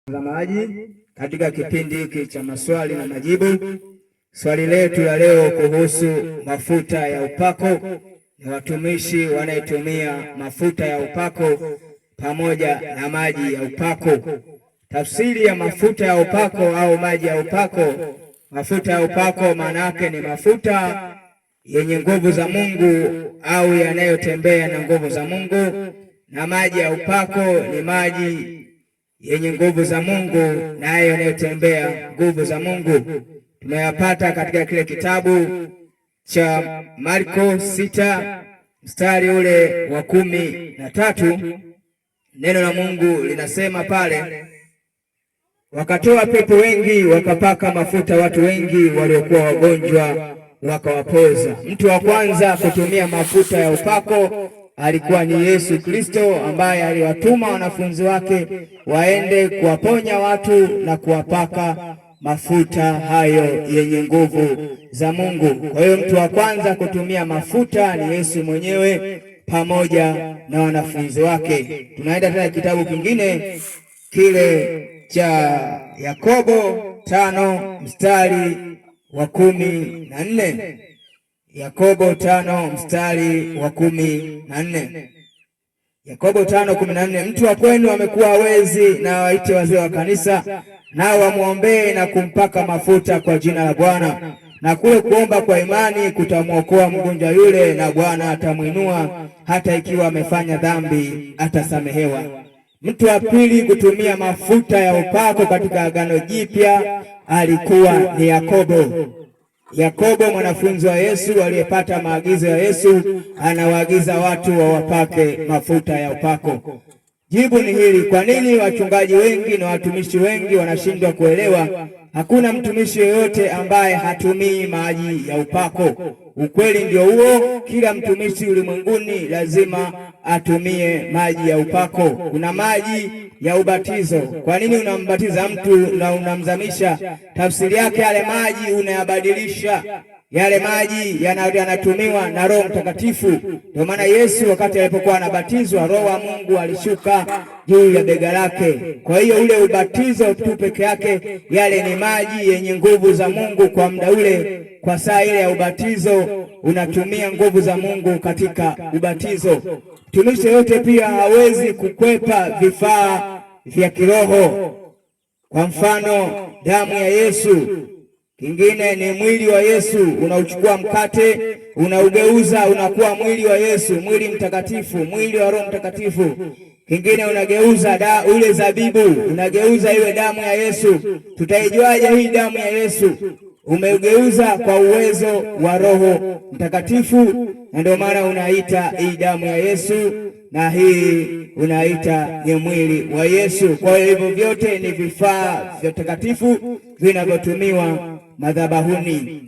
Mtazamaji, katika kipindi hiki cha maswali na majibu, swali letu la leo kuhusu mafuta ya upako ni watumishi wanayetumia mafuta ya upako pamoja na maji ya upako. Tafsiri ya mafuta ya upako au maji ya upako. Mafuta ya upako maana yake ni mafuta yenye nguvu za Mungu au yanayotembea na nguvu za Mungu, na maji ya upako ni maji yenye nguvu za Mungu nayo yanayotembea nguvu za Mungu. Tumeyapata katika kile kitabu cha Marko 6 mstari ule wa 13. Neno la Mungu linasema pale, wakatoa pepo wengi, wakapaka mafuta watu wengi waliokuwa wagonjwa, wakawapoza. Mtu wa kwanza kutumia mafuta ya upako alikuwa ni Yesu Kristo, ambaye aliwatuma wanafunzi wake waende kuwaponya watu na kuwapaka mafuta hayo yenye nguvu za Mungu. Kwa hiyo mtu wa kwanza kutumia mafuta ni Yesu mwenyewe pamoja na wanafunzi wake. Tunaenda tena kitabu kingine kile cha Yakobo 5 mstari wa 14. Yakobo 5 mstari wa 14. Yakobo 5:14, mtu wa kwenu amekuwa hawezi, na waite wazee wa kanisa, nao wamwombee na kumpaka mafuta kwa jina la Bwana, na kule kuomba kwa imani kutamwokoa mgonjwa yule, na Bwana atamwinua, hata ikiwa amefanya dhambi atasamehewa. Mtu wa pili kutumia mafuta ya upako katika Agano Jipya alikuwa ni Yakobo. Yakobo mwanafunzi wa Yesu aliyepata maagizo ya Yesu anawaagiza watu wawapake mafuta ya upako. Jibu ni hili: kwa nini wachungaji wengi na watumishi wengi wanashindwa kuelewa? Hakuna mtumishi yeyote ambaye hatumii maji ya upako. Ukweli ndio huo, kila mtumishi ulimwenguni lazima atumie maji ya upako. Kuna maji ya ubatizo. Kwa nini unambatiza mtu na unamzamisha? Tafsiri yake yale maji unayabadilisha. Yale maji yanatumiwa na Roho Mtakatifu. Ndio maana Yesu wakati alipokuwa anabatizwa, Roho wa Mungu alishuka juu ya bega lake. Kwa hiyo ule ubatizo tu peke yake, yale ni maji yenye nguvu za Mungu kwa muda ule. Kwa saa ile ya ubatizo unatumia nguvu za Mungu katika ubatizo. Mtumishi yote pia hawezi kukwepa vifaa vya kiroho. Kwa mfano, damu ya Yesu. Kingine ni mwili wa Yesu. Unauchukua mkate, unaugeuza unakuwa mwili wa Yesu, mwili mtakatifu, mwili wa Roho Mtakatifu. Kingine unageuza ule zabibu, unageuza iwe damu ya Yesu. Tutaijuaje hii damu ya Yesu? Umeugeuza kwa uwezo wa Roho Mtakatifu, na ndio maana unaita hii damu ya Yesu na hii unaita ni mwili wa Yesu. Kwa hiyo hivyo vyote ni vifaa vya takatifu vinavyotumiwa madhabahuni.